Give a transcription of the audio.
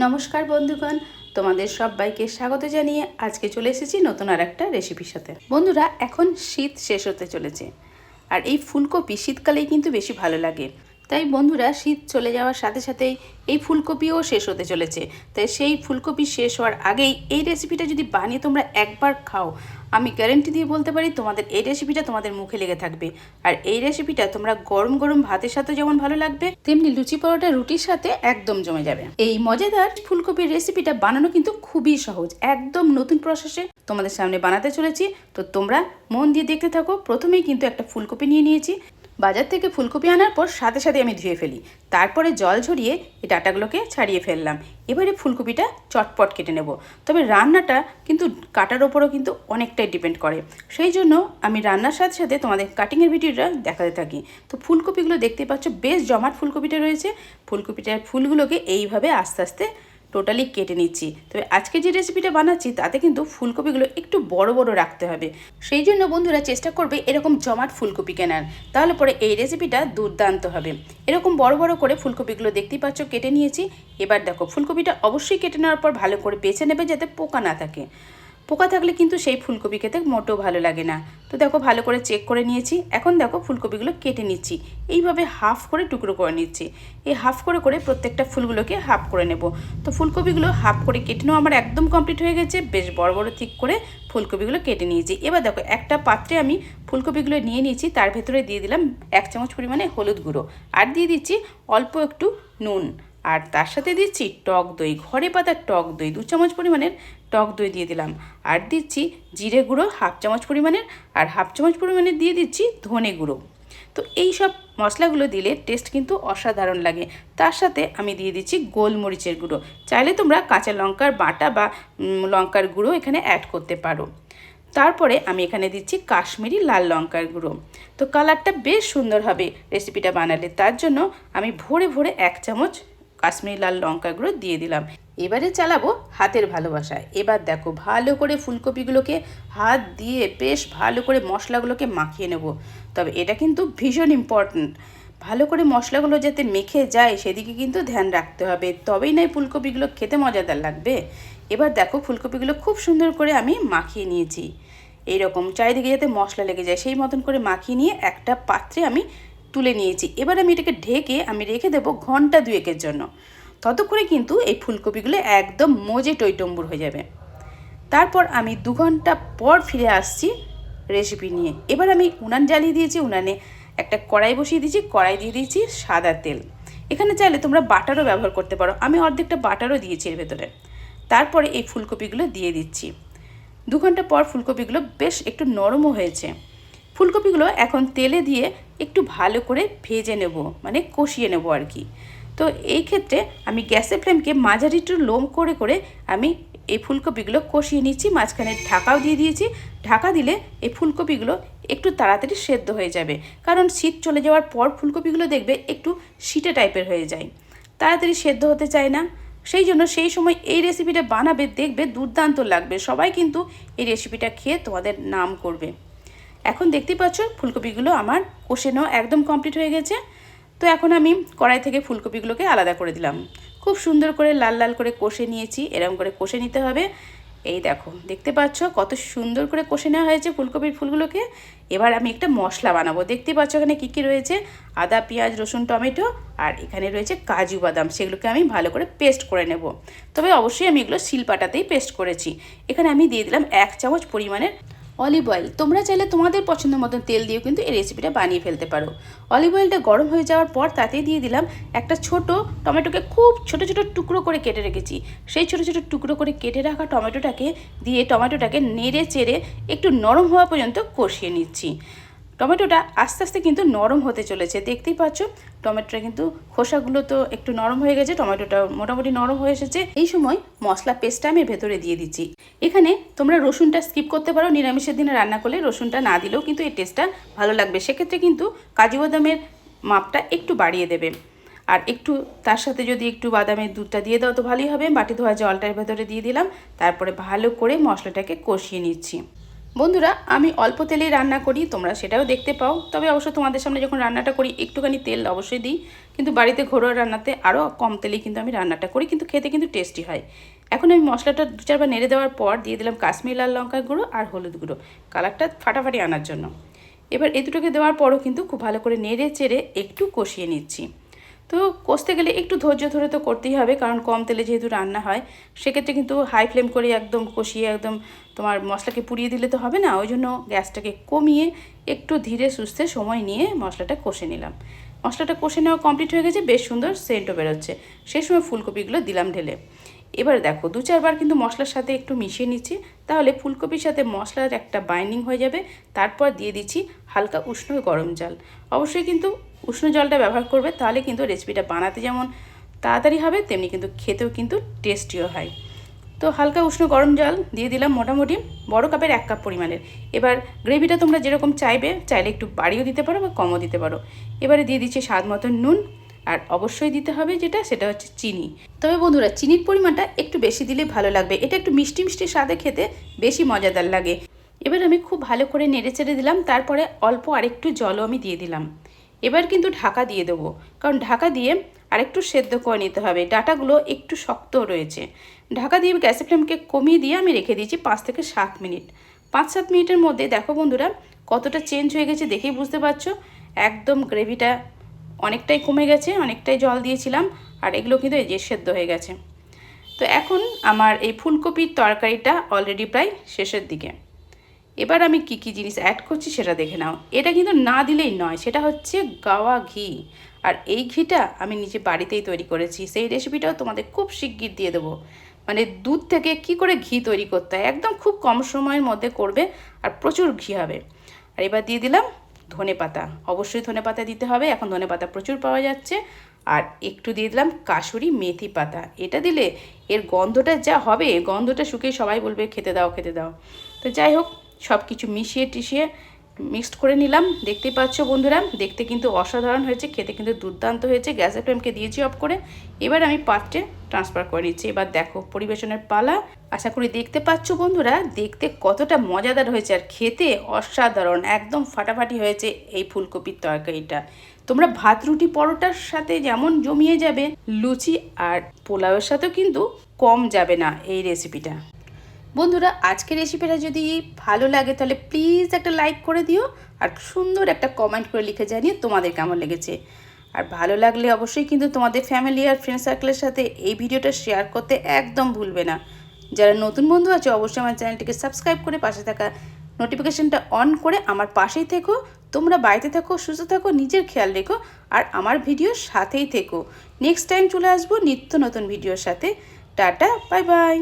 নমস্কার বন্ধুগণ, তোমাদের সবাইকে স্বাগত জানিয়ে আজকে চলে এসেছি নতুন আর একটা রেসিপির সাথে। বন্ধুরা, এখন শীত শেষ হতে চলেছে আর এই ফুলকপি শীতকালেই কিন্তু বেশি ভালো লাগে। তাই বন্ধুরা, শীত চলে যাওয়ার সাথে সাথেই এই ফুলকপিও শেষ হতে চলেছে। তাই সেই ফুলকপি শেষ হওয়ার আগেই এই রেসিপিটা যদি বানিয়ে তোমরা একবার খাও, আমি গ্যারেন্টি দিয়ে বলতে পারি তোমাদের এই রেসিপিটা তোমাদের মুখে লেগে থাকবে। আর এই রেসিপিটা তোমরা গরম গরম ভাতের সাথে যেমন ভালো লাগবে, তেমনি লুচি পরোটা রুটির সাথে একদম জমে যাবে। এই মজাদার ফুলকপির রেসিপিটা বানানো কিন্তু খুবই সহজ, একদম নতুন প্রসেসে তোমাদের সামনে বানাতে চলেছি। তো তোমরা মন দিয়ে দেখতে থাকো। প্রথমেই কিন্তু একটা ফুলকপি নিয়ে নিয়েছি। বাজার থেকে ফুলকপি আনার পর সাথে সাথে আমি ধুয়ে ফেলি, তারপরে জল ঝরিয়ে এই ডাঁটাগুলোকে ছাড়িয়ে ফেললাম। এবারে ফুলকপিটা চটপট কেটে নেব। তবে রান্নাটা কিন্তু কাটার ওপরও কিন্তু অনেকটাই ডিপেন্ড করে, সেই জন্য আমি রান্নার সাথে সাথে তোমাদের কাটিংয়ের ভিডিওটা দেখাতে থাকি। তো ফুলকপিগুলো দেখতে পাচ্ছ, বেশ জমাট ফুলকপিটা রয়েছে। ফুলকপিটার ফুলগুলোকে এইভাবে আস্তে আস্তে টোটালি কেটে নিচ্ছি। তবে আজকে যে রেসিপিটা বানাচ্ছি তাতে কিন্তু ফুলকপিগুলো একটু বড় বড় রাখতে হবে। সেই জন্য বন্ধুরা চেষ্টা করবে এরকম জমাট ফুলকপি কেনার, তাহলে পরে এই রেসিপিটা দুর্দান্ত হবে। এরকম বড় বড় করে ফুলকপিগুলো দেখতেই পাচ্ছ কেটে নিয়েছি। এবার দেখো, ফুলকপিটা অবশ্যই কেটে নেওয়ার পর ভালো করে বেছে নেবে যাতে পোকা না থাকে। পোকা থাকলে কিন্তু সেই ফুলকপি খেতে মোটেও ভালো লাগে না। তো দেখো, ভালো করে চেক করে নিয়েছি। এখন দেখো, ফুলকপিগুলো কেটে নিচ্ছি। এইভাবে হাফ করে টুকরো করে নিচ্ছি। এই হাফ করে করে প্রত্যেকটা ফুলগুলোকে হাফ করে নেব। তো ফুলকপিগুলো হাফ করে কেটে নেওয়া আমার একদম কমপ্লিট হয়ে গেছে। বেশ বড় বড় ঠিক করে ফুলকপিগুলো কেটে নিয়েছি। এবার দেখো, একটা পাত্রে আমি ফুলকপিগুলো নিয়ে নিয়েছি। তার ভেতরে দিয়ে দিলাম 1 চামচ পরিমাণে হলুদ গুঁড়ো, আর দিয়ে দিচ্ছি অল্প একটু নুন, আর তার সাথে দিচ্ছি টক দই, ঘরে পাতার টক দই 2 চামচ পরিমাণের টক দই দিয়ে দিলাম। আর দিচ্ছি জিরে গুঁড়ো 1/2 চামচ পরিমাণের, আর 1/2 চামচ পরিমাণের দিয়ে দিচ্ছি ধনে গুঁড়ো। তো এই সব মশলাগুলো দিলে টেস্ট কিন্তু অসাধারণ লাগে। তার সাথে আমি দিয়ে দিচ্ছি গোলমরিচের গুঁড়ো। চাইলে তোমরা কাঁচা লঙ্কার বাটা বা লঙ্কার গুঁড়ো এখানে অ্যাড করতে পারো। তারপরে আমি এখানে দিচ্ছি কাশ্মীরি লাল লঙ্কার গুঁড়ো। তো কালারটা বেশ সুন্দর হবে রেসিপিটা বানালে, তার জন্য আমি ভরে ভরে 1 চামচ কাশ্মীরি লাল লঙ্কার গুঁড়ো দিয়ে দিলাম। এবারে চালাবো হাতের ভালোবাসা। এবার দেখো, ভালো করে ফুলকপিগুলোকে হাত দিয়ে বেশ ভালো করে মশলাগুলোকে মাখিয়ে নেব। তবে এটা কিন্তু ভীষণ ইম্পর্ট্যান্ট, ভালো করে মশলাগুলো যাতে মেখে যায় সেদিকে কিন্তু ধ্যান রাখতে হবে, তবেই না ফুলকপিগুলো খেতে মজাদার লাগবে। এবার দেখো, ফুলকপিগুলো খুব সুন্দর করে আমি মাখিয়ে নিয়েছি। এইরকম চারিদিকে যাতে মশলা লেগে যায় সেই মতন করে মাখিয়ে নিয়ে একটা পাত্রে আমি তুলে নিয়েছি। এবার আমি এটাকে ঢেকে আমি রেখে দেবো ঘন্টা 2-এর জন্য। ততক্ষণে কিন্তু এই ফুলকপিগুলো একদম মজে টইটম্বুর হয়ে যাবে। তারপর আমি 2 ঘন্টা পর ফিরে আসছি রেসিপি নিয়ে। এবার আমি উনান জ্বালিয়ে দিয়েছি। উনানে একটা কড়াই বসিয়ে দিয়েছি। কড়াই দিয়ে দিয়েছি সাদা তেল। এখানে চাইলে তোমরা বাটারও ব্যবহার করতে পারো, আমি অর্ধেকটা বাটারও দিয়েছি এর ভেতরে। তারপরে এই ফুলকপিগুলো দিয়ে দিচ্ছি। 2 ঘন্টা পর ফুলকপিগুলো বেশ একটু নরমও হয়েছে। ফুলকপিগুলো এখন তেলে দিয়ে একটু ভালো করে ভেজে নেব, মানে কষিয়ে নেব আর কি। তো এই ক্ষেত্রে আমি গ্যাসের ফ্লেমকে মাঝারি একটু লো করে করে আমি এই ফুলকপিগুলো কষিয়ে নিচ্ছি। মাঝখানে ঢাকাও দিয়ে দিয়েছি। ঢাকা দিলে এই ফুলকপিগুলো একটু তাড়াতাড়ি সেদ্ধ হয়ে যাবে, কারণ শীত চলে যাওয়ার পর ফুলকপিগুলো দেখবে একটু শিটে টাইপের হয়ে যায়, তাড়াতাড়ি সেদ্ধ হতে চায় না। সেই জন্য সেই সময় এই রেসিপিটা বানাবে, দেখবে দুর্দান্ত লাগবে। সবাই কিন্তু এই রেসিপিটা খেয়ে তোমাদের নাম করবে। এখন দেখতেই পাচ্ছ ফুলকপিগুলো আমার কষে নেওয়া একদম কমপ্লিট হয়ে গেছে। তো এখন আমি কড়াই থেকে ফুলকপিগুলোকে আলাদা করে দিলাম। খুব সুন্দর করে লাল লাল করে কষে নিয়েছি। এরকম করে কষে নিতে হবে। এই দেখো, দেখতে পাচ্ছ কত সুন্দর করে কষে নেওয়া হয়েছে ফুলকপির ফুলগুলোকে। এবার আমি একটা মশলা বানাবো। দেখতে পাচ্ছ এখানে কী কী রয়েছে, আদা, পেঁয়াজ, রসুন, টমেটো, আর এখানে রয়েছে কাজু বাদাম। সেগুলোকে আমি ভালো করে পেস্ট করে নেব। তবে অবশ্যই আমি এগুলো শিলপাটাতেই পেস্ট করেছি। এখানে আমি দিয়ে দিলাম 1 চামচ পরিমাণের অলিভ অয়েল। তোমরা চাইলে তোমাদের পছন্দ মতন তেল দিয়েও কিন্তু এই রেসিপিটা বানিয়ে ফেলতে পারো। অলিভ অয়েলটা গরম হয়ে যাওয়ার পর তাতে দিয়ে দিলাম একটা ছোট টমেটোকে খুব ছোট ছোট টুকরো করে কেটে রেখেছি। সেই ছোট ছোট টুকরো করে কেটে রাখা টমেটোটাকে দিয়ে টমেটোটাকে নেড়ে চেড়ে একটু নরম হওয়া পর্যন্ত কষিয়ে নিচ্ছি। টমেটোটা আস্তে আস্তে কিন্তু নরম হতে চলেছে। দেখতেই পাচ্ছ টমেটোটা কিন্তু খোসাগুলো তো একটু নরম হয়ে গেছে, টমেটোটা মোটামুটি নরম হয়ে এসেছে। এই সময় মশলা পেস্টটা আমি ভেতরে দিয়ে দিচ্ছি। এখানে তোমরা রসুনটা স্কিপ করতে পারো, নিরামিষের দিনে রান্না করলে রসুনটা না দিলেও কিন্তু এই টেস্টটা ভালো লাগবে। সেক্ষেত্রে কিন্তু কাজু বাদামের মাপটা একটু বাড়িয়ে দেবে। আর একটু তার সাথে যদি একটু বাদামের দুধটা দিয়ে দাও তো ভালোই হবে। বাটি ধোয়া জলটার ভেতরে দিয়ে দিলাম। তারপরে ভালো করে মশলাটাকে কষিয়ে নিচ্ছি। বন্ধুরা, আমি অল্প তেলেই রান্না করি, তোমরা সেটাও দেখতে পাও। তবে অবশ্য তোমাদের সামনে যখন রান্নাটা করি একটুখানি তেল অবশ্যই দিই, কিন্তু বাড়িতে ঘরোয়া রান্নাতে আরও কম তেলেই কিন্তু আমি রান্নাটা করি, কিন্তু খেতে কিন্তু টেস্টি হয়। এখন আমি মশলাটা 2-4 বার নেড়ে দেওয়ার পর দিয়ে দিলাম কাশ্মীরি লাল লঙ্কার গুঁড়ো আর হলুদ গুঁড়ো, কালারটা ফাটাফাটি আনার জন্য। এবার এই দুটোকে দেওয়ার পরও কিন্তু খুব ভালো করে নেড়ে চেড়ে একটু কষিয়ে নিচ্ছি। তো কষতে গেলে একটু ধৈর্য ধরে তো করতেই হবে, কারণ কম তেলে যেহেতু রান্না হয়, সেক্ষেত্রে কিন্তু হাই ফ্লেম করে একদম কষিয়ে একদম তোমার মশলাকে পুড়িয়ে দিলে তো হবে না। ওই জন্য গ্যাসটাকে কমিয়ে একটু ধীরে সুস্থে সময় নিয়ে মশলাটা কষে নিলাম। মশলাটা কষে নেওয়া কমপ্লিট হয়ে গেছে, বেশ সুন্দর সেন্টও বেরোচ্ছে। সেই সময় ফুলকপিগুলো দিলাম ঢেলে। এবার দেখো 2-4 বার কিন্তু মশলার সাথে একটু মিশিয়ে নিচ্ছি, তাহলে ফুলকপির সাথে মশলার একটা বাইন্ডিং হয়ে যাবে। তারপর দিয়ে দিচ্ছি হালকা উষ্ণ গরম জল। অবশ্যই কিন্তু উষ্ণ জলটা ব্যবহার করবে, তাহলে কিন্তু রেসিপিটা বানাতে যেমন তাড়াতাড়ি হবে, তেমনি কিন্তু খেতেও কিন্তু টেস্টিও হয়। তো হালকা উষ্ণ গরম জল দিয়ে দিলাম, মোটামুটি বড় কাপের 1 কাপ পরিমাণের। এবার গ্রেভিটা তোমরা যেরকম চাইবে, চাইলে একটু বাড়িয়েও দিতে পারো বা কমও দিতে পারো। এবারে দিয়ে দিচ্ছি স্বাদ মতো নুন, আর অবশ্যই দিতে হবে সেটা হচ্ছে চিনি। তবে বন্ধুরা, চিনির পরিমাণটা একটু বেশি দিলে ভালো লাগবে, এটা একটু মিষ্টি মিষ্টি স্বাদে খেতে বেশি মজাদার লাগে। এবার আমি খুব ভালো করে নেড়ে চেড়ে দিলাম, তারপরে অল্প আরেকটু জলও আমি দিয়ে দিলাম। এবার কিন্তু ঢাকা দিয়ে দেবো, কারণ ঢাকা দিয়ে আরেকটু সেদ্ধ করে নিতে হবে, ডাঁটাগুলো একটু শক্ত রয়েছে। ঢাকা দিয়ে গ্যাসের ফ্লেমকে কমিয়ে দিয়ে আমি রেখে দিয়েছি 5 থেকে 7 মিনিট। 5-7 মিনিটের মধ্যে দেখো বন্ধুরা কতটা চেঞ্জ হয়ে গেছে, দেখেই বুঝতে পারছো। একদম গ্রেভিটা অনেকটাই কমে গেছে, অনেকটাই জল দিয়েছিলাম, আর এগুলো কিন্তু এই যে সেদ্ধ হয়ে গেছে। তো এখন আমার এই ফুলকপির তরকারিটা অলরেডি প্রায় শেষের দিকে। এবার আমি কি কি জিনিস অ্যাড করছি সেটা দেখে নাও। এটা কিন্তু না দিলেই নয়, সেটা হচ্ছে গাওয়া ঘি। আর এই ঘিটা আমি নিজে বাড়িতেই তৈরি করেছি, সেই রেসিপিটাও তোমাদের খুব শিগগির দিয়ে দেবো। মানে দুধ থেকে কি করে ঘি তৈরি করতে হয়, একদম খুব কম সময়ের মধ্যে করবে, আর প্রচুর ঘি হবে। আর এবার দিয়ে দিলাম ধনেপাতা, অবশ্যই ধনেপাতা দিতে হবে, এখন ধনেপাতা প্রচুর পাওয়া যাচ্ছে। আর একটু দিয়ে দিলাম কাসুরি মেথি পাতা, এটা দিলে এর গন্ধটা যা হবে, গন্ধটা শুকিয়ে সবাই বলবে খেতে দাও খেতে দাও। তো যাই হোক, সব কিছু মিশিয়ে টিশিয়ে মিক্সড করে নিলাম। দেখতেই পাচ্ছ বন্ধুরা, দেখতে কিন্তু অসাধারণ হয়েছে, খেতে কিন্তু দুর্দান্ত হয়েছে। গ্যাসের ফ্লেমকে দিয়েছি অফ করে। এবার আমি পাত্রে ট্রান্সফার করে নিচ্ছি। এবার দেখো পরিবেশনের পালা। আশা করি দেখতে পাচ্ছ বন্ধুরা, দেখতে কতটা মজাদার হয়েছে, আর খেতে অসাধারণ, একদম ফাটাফাটি হয়েছে এই ফুলকপির তরকারিটা। তোমরা ভাত রুটি পরোটার সাথে যেমন জমিয়ে যাবে, লুচি আর পোলাওয়ের সাথেও কিন্তু কম যাবে না এই রেসিপিটা। বন্ধুরা, আজকের রেসিপিটা যদি ভালো লাগে তাহলে প্লিজ একটা লাইক করে দিও, আর সুন্দর একটা কমেন্ট করে লিখে জানিয়ে তোমাদের কেমন লেগেছে। আর ভালো লাগলে অবশ্যই কিন্তু তোমাদের ফ্যামিলি আর ফ্রেন্ড সার্কেলের সাথে এই ভিডিওটা শেয়ার করতে একদম ভুলবে না। যারা নতুন বন্ধু আছে অবশ্যই আমার চ্যানেলটিকে সাবস্ক্রাইব করে পাশে থাকা নোটিফিকেশনটা অন করে আমার পাশেই থেকো। তোমরা বাড়িতে থাকো, সুস্থ থাকো, নিজের খেয়াল রেখো, আর আমার ভিডিওর সাথেই থেকো। নেক্সট টাইম চলে আসবো নিত্য নতুন ভিডিওর সাথে। Tata, bye bye.